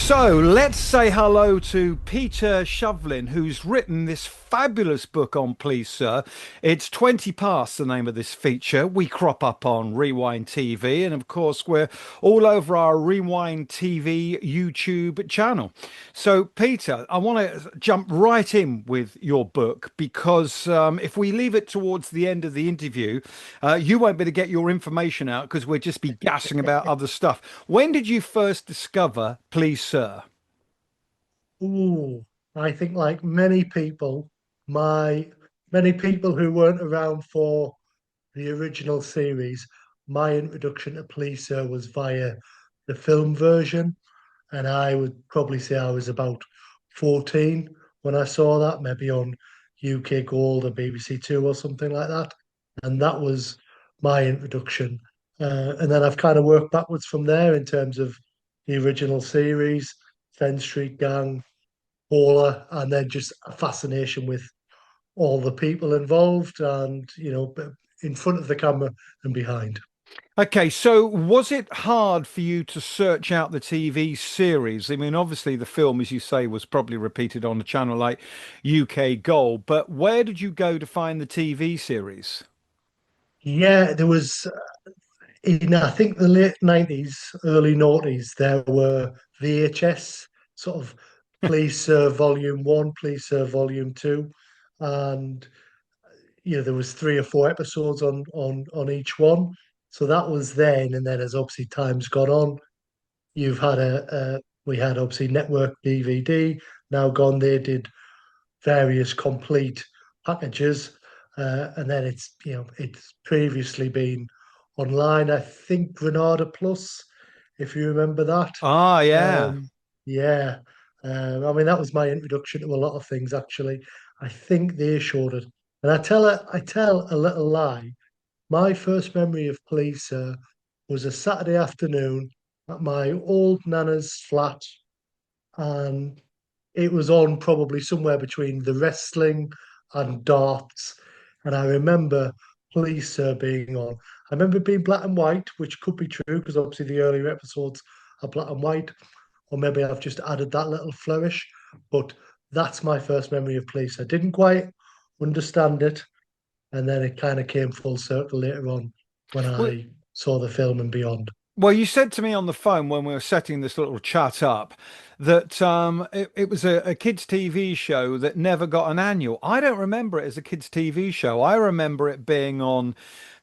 So let's say hello to Peter Shovlin, who's written this fabulous book on Please Sir. It's 20 past the name of this feature. We crop up on Rewind TV, and of course, we're all over our Rewind TV YouTube channel. So, Peter, I want to jump right in with your book because if we leave it towards the end of the interview, you won't be able to get your information out because we'll just be gassing about other stuff. When did you first discover Please Sir? Ooh, I think like many people who weren't around for the original series, my introduction to Police was via the film version, and I would probably say I was about 14 when I saw that, maybe on UK Gold or BBC Two or something like that, and that was my introduction. And then I've kind of worked backwards from there in terms of the original series, Fen Street Gang, Paula, and then just a fascination with all the people involved and, in front of the camera and behind. Okay, so was it hard for you to search out the TV series? I mean, obviously the film, as you say, was probably repeated on a channel like UK Gold, but where did you go to find the TV series? Yeah, there was, I think the late 90s, early noughties, there were VHS sort of Police Volume 1, Police Volume 2. And there was three or four episodes on each one. So that was then, and then as obviously time's gone on, you've had we had obviously network DVD now gone. They did various complete packages, and then it's previously been online. I think Granada Plus, if you remember that. Ah, yeah. Um, yeah, I mean that was my introduction to a lot of things. Actually, I think they showed it, and I tell a little lie. My first memory of police was a Saturday afternoon at my old nana's flat, and it was on probably somewhere between the wrestling and darts. And I remember police being on. I remember it being black and white, which could be true because obviously the earlier episodes are black and white, or maybe I've just added that little flourish. But that's my first memory of police. I didn't quite understand it, and then it kind of came full circle later on when Well, I saw the film and beyond. well, you said to me on the phone when we were setting this little chat up that it was a kids' TV show that never got an annual. I don't remember it as a kids' TV show. I remember it being on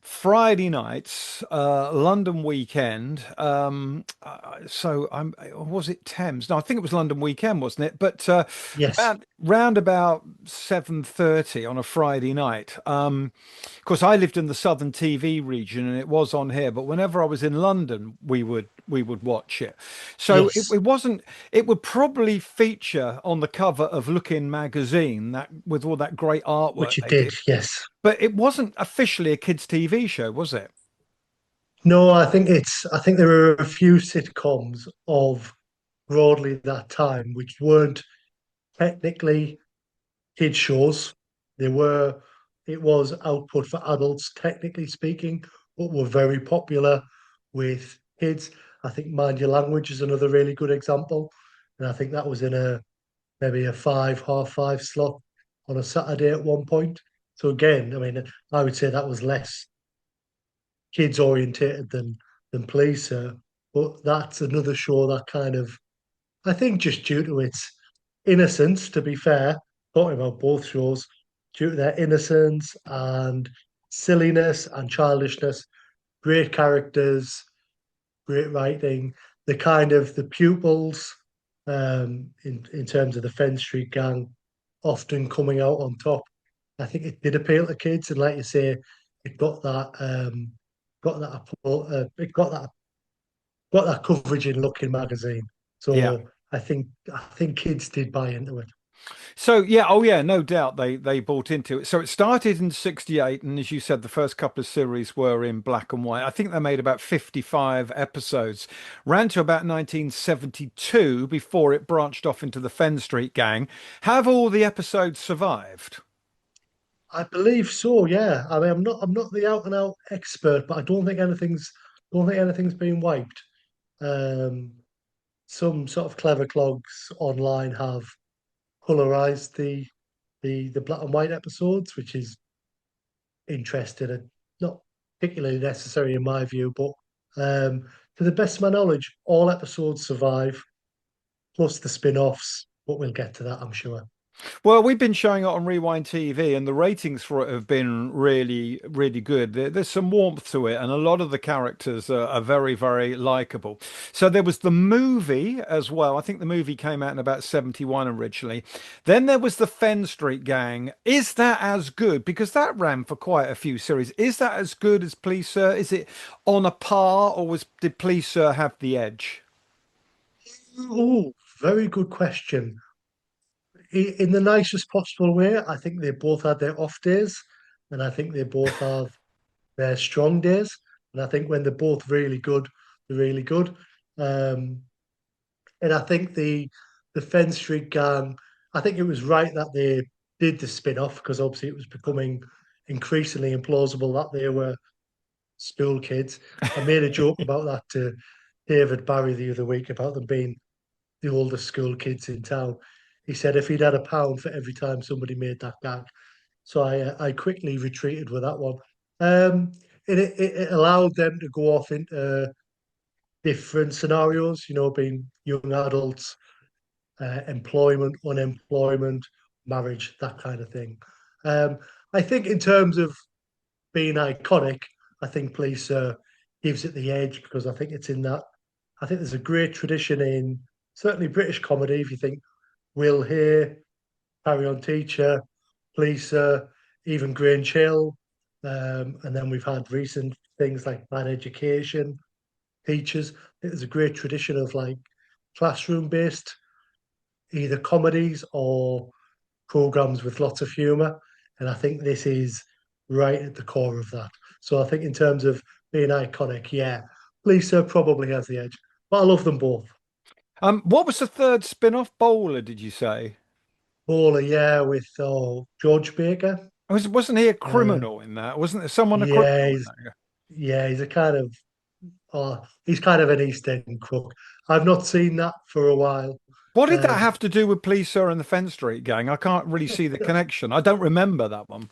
Friday nights, London weekend. Was it Thames? No, I think it was London weekend, wasn't it? But Yes, round about 7:30 on a Friday night. Of course, I lived in the Southern TV region, and it was on here. But whenever I was in London, we would watch it. So it, yes, it wasn't. It would probably feature on the cover of Lookin' magazine that with all that great artwork which it they did. did. Yes. But it wasn't officially a kids' TV show, was it? No, I think there were a few sitcoms of broadly that time which weren't technically kid shows. They were it was output for adults, technically speaking, but were very popular with kids. I think Mind Your Language is another really good example. And I think that was in a maybe a half five slot on a Saturday at one point. So again, I mean, I would say that was less kids orientated than Police, but that's another show that kind of I think just due to its innocence, to be fair, talking about both shows, due to their innocence and silliness and childishness, great characters, great writing, the kind of the pupils in terms of the Fen Street Gang often coming out on top. I think it did appeal to kids, and like you say, it got that coverage in Looking magazine. Yeah. So I think kids did buy into it. So yeah, oh yeah, no doubt they bought into it. So it started in '68, and as you said, the first couple of series were in black and white. I think they made about 55 episodes. Ran to about 1972 before it branched off into the Fen Street Gang. Have all the episodes survived? I believe so. Yeah. I mean, I'm not the out and out expert, but I don't think anything's been wiped. Um, some sort of clever clogs online have colorized the black and white episodes, which is interesting and not particularly necessary in my view. But um, to the best of my knowledge, all episodes survive, plus the spin-offs. But we'll get to that, I'm sure. Well, we've been showing it on Rewind TV, and the ratings for it have been really, really good. There's some warmth to it, and a lot of the characters are very, very likable. So there was the movie as well. I think the movie came out in about 71 originally. Then there was the Fen Street Gang. Is that as good? Because that ran for quite a few series. Is that as good as Please Sir? Is it on a par, or did Please Sir have the edge? Oh, very good question. In the nicest possible way, I think they both had their off days, and I think they both have their strong days. And I think when they're both really good, they're really good. Um, and I think the Fen Street Gang, I think it was right that they did the spin-off because obviously it was becoming increasingly implausible that they were school kids. I made a joke about that to David Barry the other week about them being the oldest school kids in town. He said if he'd had a pound for every time somebody made that gag. So I quickly retreated with that one. Um, it allowed them to go off into different scenarios, being young adults, employment, unemployment, marriage, that kind of thing. Um, I think in terms of being iconic, I think Police gives it the edge because I think it's in that. I think there's a great tradition in certainly British comedy. If you think Will Here, Carry On Teacher, Police, even Grange Hill, and then we've had recent things like Bad Education, Teachers. I think there's a great tradition of like classroom-based either comedies or programs with lots of humor. And I think this is right at the core of that. So I think in terms of being iconic, yeah, Lisa probably has the edge. But I love them both. What was the third spin-off? Bowler, did you say? Bowler, yeah, with George Baker. Wasn't he a Uh, criminal in that? Wasn't there someone a yeah, criminal in he's that? yeah, he's a kind of he's kind of an East End crook. I've not seen that for a while. What did that Um, have to do with Police Sir and the Fen Street Gang? I can't really see the connection. I don't remember that one.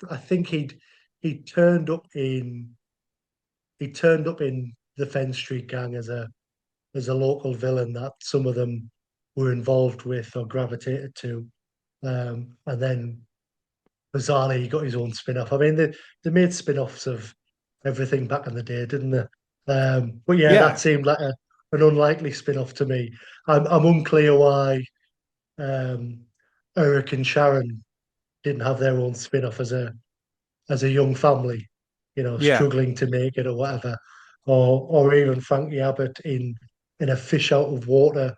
I think he turned up in he turned up in the Fen Street Gang as a local villain that some of them were involved with or gravitated to. And then bizarrely, he got his own spin off. I mean, they made spin offs of everything back in the day, didn't they? But yeah, that Yeah, seemed like an unlikely spin off to me. I'm unclear why um, Eric and Sharon didn't have their own spin off as a young family, yeah. struggling to make it or whatever, or even Frankie Abbott in a fish out of water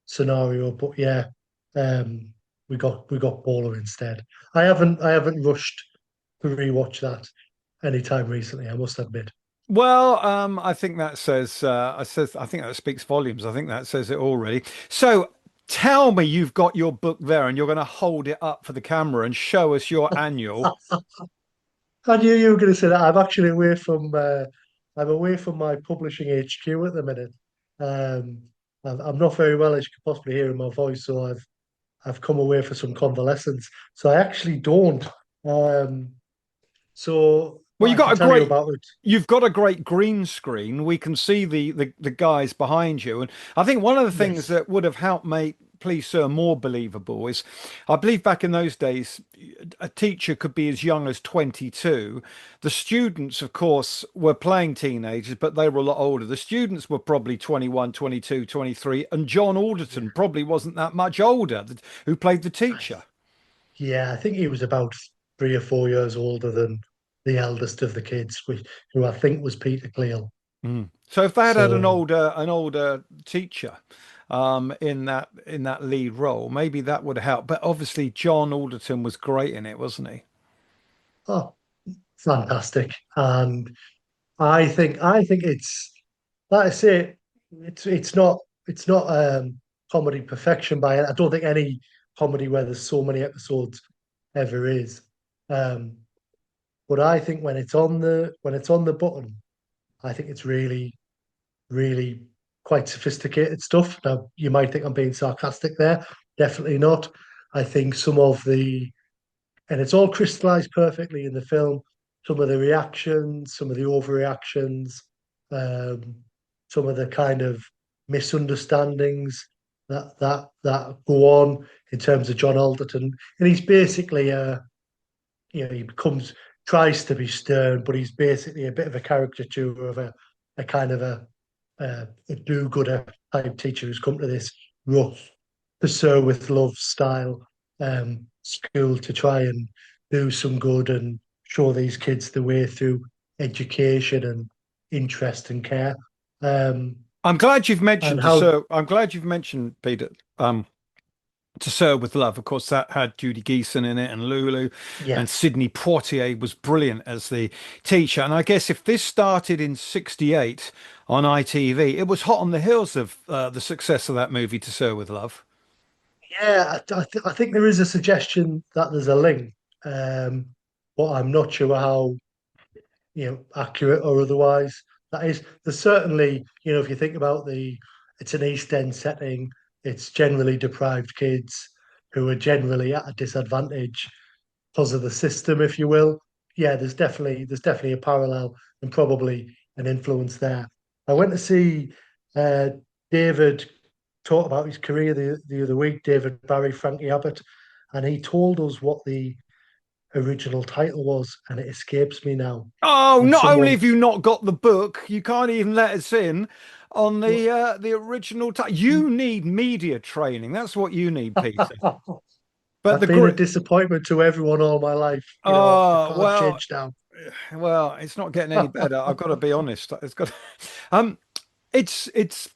scenario. But yeah, um, we got Bowler instead. I haven't rushed to rewatch that anytime recently. I must admit. Well, I think that I think that speaks volumes. I think that says it all really. So tell me you've got your book there and you're going to hold it up for the camera and show us your annual. I knew you were going to say that. I'm away from my publishing HQ at the minute. Um, I'm not very well, as you can possibly hear in my voice, so I've come away for some convalescence. So I actually don't. Um, so Well, what I can tell you about it, you've got a great green screen. We can see the guys behind you. And I think one of the things yes, that would have helped make Please Sir more believable is I believe back in those days, a teacher could be as young as 22. The students, of course, were playing teenagers, but they were a lot older. The students were probably 21, 22, 23, and John Alderton probably wasn't that much older, who played the I, teacher. yeah, I think he was about 3 or 4 years older than the eldest of the kids, who I think was Peter Cleal. Mm. So if they had had So, an older teacher in that lead role, maybe that would help. But obviously John Alderton was great in it, wasn't he? oh, fantastic. And I think it's like I say, it's not comedy perfection by it. I don't think any comedy where there's so many episodes ever is. Um, but I think when it's on the button, I think it's really, really quite sophisticated stuff. Now, you might think I'm being sarcastic there. Definitely not. I think some of the, and it's all crystallized perfectly in the film. Some of the reactions, some of the overreactions, um, some of the kind of misunderstandings that go on in terms of John Alderton, and he's basically he becomes tries to be stern, but he's basically a bit of a caricature of a kind of a do-gooder type teacher who's come to this rough, pursue with love style school to try and do some good and show these kids the way through education and interest and care. Um, I'm glad you've and mentioned to how, Sir. I'm glad you've mentioned Peter. To Serve with Love. Of course, that had Judy Geeson in it and Lulu, yeah, and Sidney Poitier was brilliant as the teacher. And I guess if this started in '68 on ITV, it was hot on the heels of the success of that movie, To Serve with Love. yeah, I think there is a suggestion that there's a link, um, but I'm not sure how accurate or otherwise. That is, there's certainly, if you think about it's an East End setting, it's generally deprived kids who are generally at a disadvantage because of the system, if you will. Yeah, there's definitely a parallel and probably an influence there. I went to see uh, David talk about his career the other week, David Barry, Frankie Abbott, and he told us what the original title was, and it escapes me now. Oh, And not only someone, have you not got the book, you can't even let us in on well, the original. You need media training. That's what you need, Peter. But I've the been a great. disappointment to everyone all my life. I've Oh got to well, change now. well, it's not getting any better. I've got to be honest. It's got. Um, it's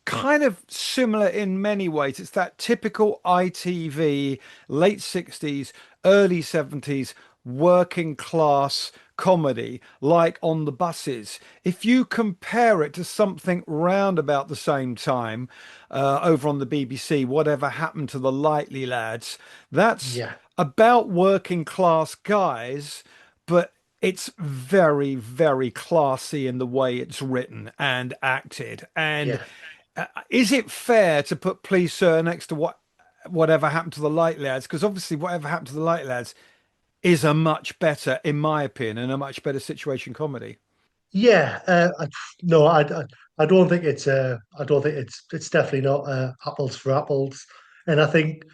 kind of similar in many ways. It's that typical ITV late 60s, early 70s working class comedy like On the Buses. If you compare it to something round about the same time over on the BBC, Whatever Happened to the Lightly Lads, that's Yeah, about working class guys, but it's very, very classy in the way it's written and acted. And yeah. is it fair to put Please Sir next to whatever happened to the Light Lads? Because obviously, whatever happened to the Light Lads is a much better, in my opinion, and a much better situation comedy. Yeah, no, I don't think I don't think it's definitely not apples for apples. And I think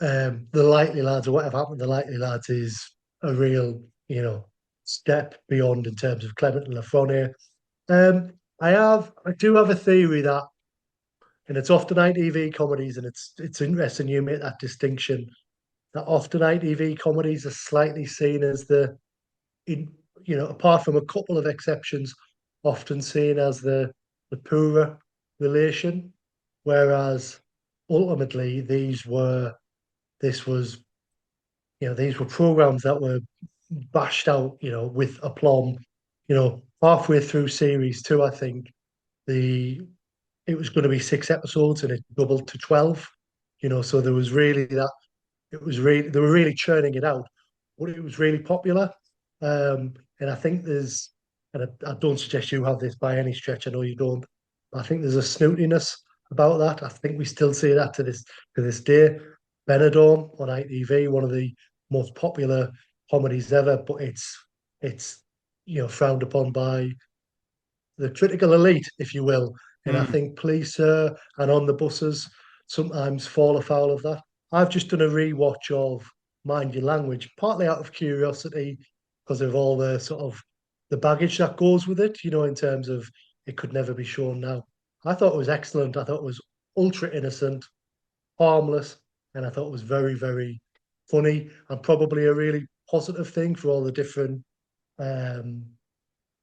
the Likely Lads or whatever happened to the Likely Lads is a real, step beyond in terms of Clement and Lafreniere. I do have a theory that, and it's often ITV comedies, and it's interesting you make that distinction. That often ITV comedies are slightly seen as in apart from a couple of exceptions, often seen as the poorer relation, whereas ultimately this was these were programs that were bashed out with aplomb. Halfway through series two, I think the it was going to be 6 episodes and it doubled to 12. So there was really that it was really they were really churning it out, but it was really popular. And I think and I don't suggest you have this by any stretch. I know you don't. But I think there's a snootiness about that. I think we still see that to this day. Benidorm on ITV, one of the most popular comedies ever, but it's frowned upon by the critical elite, if you will. And I Mm. think Police and On the Buses sometimes fall afoul of that. I've just done a rewatch of Mind Your Language, partly out of curiosity, because of all the sort of the baggage that goes with it, in terms of it could never be shown now. I thought it was excellent. I thought it was ultra innocent, harmless, and I thought it was very, very funny and probably a really positive thing for all the different um,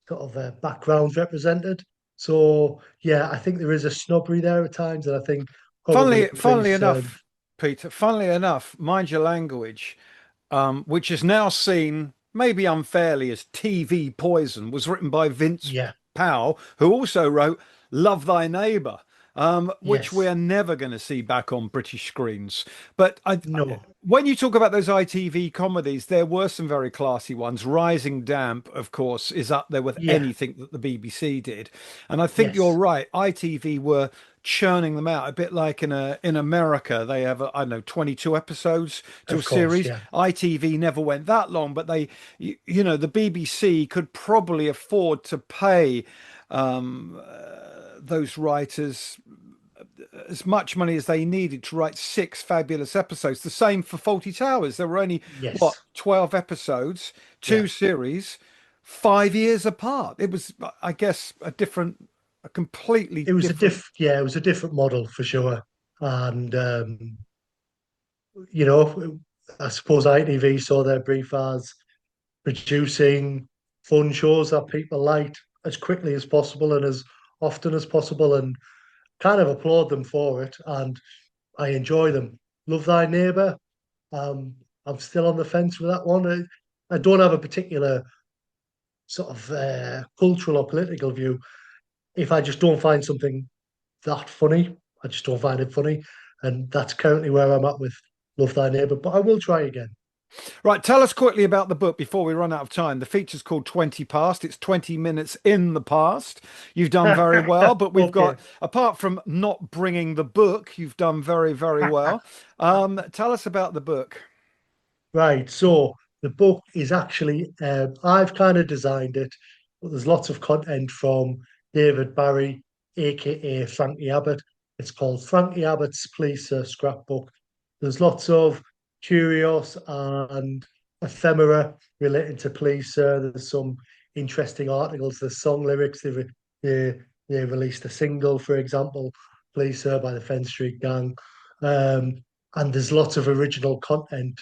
sort of backgrounds represented. So yeah, I think there is a snobbery there at times, and I think probably Funnily police. enough, Peter, funnily enough, Mind Your Language, which is now seen maybe unfairly as TV poison, was written by Vince Yeah, Powell, who also wrote Love Thy Neighbor. which we Yes. are never going to see back on British screens. But No. when you talk about those ITV comedies, there were some very classy ones. Rising Damp, of course, is up there with Yeah. anything that the BBC did. And I think you're Yes. right. ITV were churning them out a bit like in America. They have, I don't know, 22 episodes to a Of course. series. Yeah. ITV never went that long, but the BBC could probably afford to pay those writers as much money as they needed to write six fabulous episodes. The same for Faulty Towers. There were only, what, Yes. 12 episodes, Yeah. two series, 5 years apart. It was, I guess, a completely It was a different. yeah, it was a different model for sure. And you know, I suppose ITV saw their brief as producing fun shows that people liked as quickly as possible and as often as possible, and kind of applaud them for it. And I enjoy them. Love Thy Neighbour. I'm still on the fence with that one. I don't have a particular sort of cultural or political view. If I just don't find something that funny, I just don't find it funny. And that's currently where I'm at with Love Thy Neighbour. But I will try again. Right, tell us quickly about the book before we run out of time. The feature's called 20 Past. It's 20 minutes in the past. You've done very well, but we've Okay. got, apart from not bringing the book, you've done very, very well. Tell us about the book. Right. So the book is actually, I've kind of designed it, but there's lots of content from David Barry, aka Frankie Abbott. It's called Frankie Abbott's Police Scrapbook. There's lots of curios and ephemera relating to police. There's some interesting articles. There's song lyrics. They, they released a single, for example, Police by the Fen Street Gang. Um, and there's lots of original content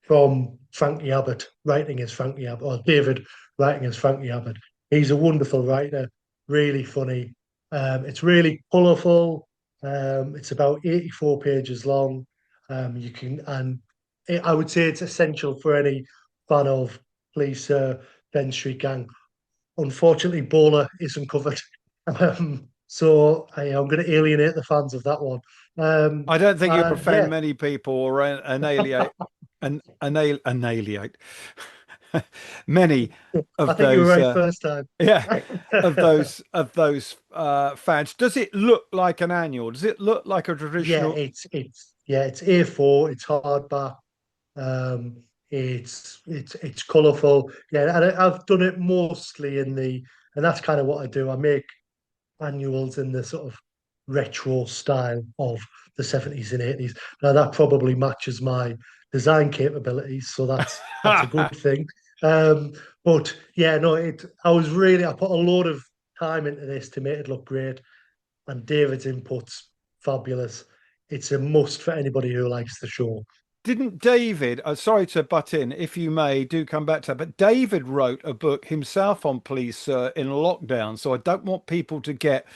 from Frankie Abbott, writing as Frankie Abbott, or David writing as Frankie Abbott. He's a wonderful writer, really funny. It's really colourful. It's about 84 pages long. You can, and I would say it's essential for any fan of Police Ben Street Gang. Unfortunately, Bowler isn't covered. So I'm going to alienate the fans of that one. I don't think you'll And offend yeah, many people or annihilate, annihilate many I of think you were those. right first time. Yeah, of those fans. Does it look like an annual? Does it look like a Yeah, traditional? it's A4, it's hardback, um, it's colourful. Yeah, and I've done it mostly and that's kind of what I do. I make annuals in the sort of retro style of the 70s and 80s. Now that probably matches my design capabilities, so that's a good thing. Um, but yeah, no, I put a lot of time into this to make it look great, and David's input's fabulous. It's a must for anybody who likes the show. Didn't David, sorry to butt in, if you may, do come back to that, but David wrote a book himself on police in lockdown. So I don't want people to get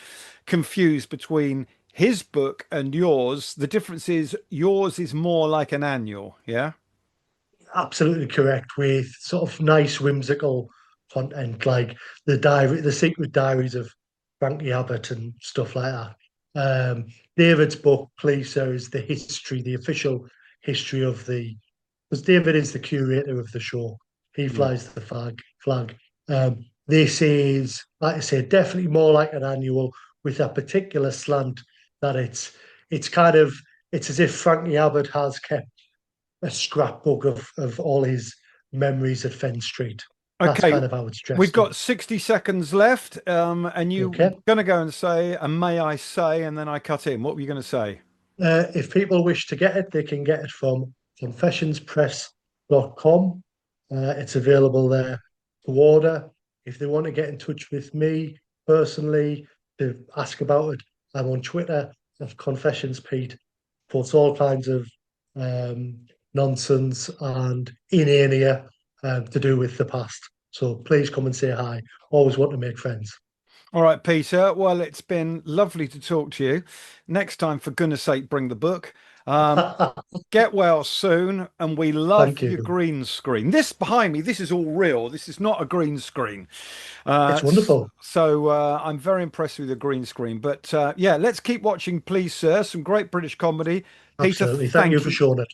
confused between his book and yours. The difference is yours is more like an annual. Yeah. Absolutely correct, with sort of nice whimsical content like the secret diaries of Frankie Abbott and stuff like that. David's book, Pleaser, is the official history of because David is the curator of the show. He Yeah. flies the flag. This is, like I say, definitely more like an annual with a particular slant that it's kind of it's as if Frankie Abbott has kept a scrapbook of all his memories at Fen Street. That's Okay. kind of how it's We've dressed up. got 60 seconds left. And you were Okay. going to go and say, and may I say, and then I cut in. What were you going to say? If people wish to get it, they can get it from confessionspress.com. It's available there to order. If they want to get in touch with me personally to ask about it, I'm on Twitter at Confessions Pete. Puts all kinds of um, nonsense and inania to do with the past. So please come and say hi. Always want to make friends. All right, Peter. Well, it's been lovely to talk to you. Next time, for goodness sake, bring the book. Get well soon, and we love Thank your you. green screen. This behind me, this is all real. This is not a green screen. It's wonderful. I'm very impressed with the green screen. But yeah, let's keep watching, please, sir. Some great British comedy. Peter, Absolutely. Thank you thank for you. showing it.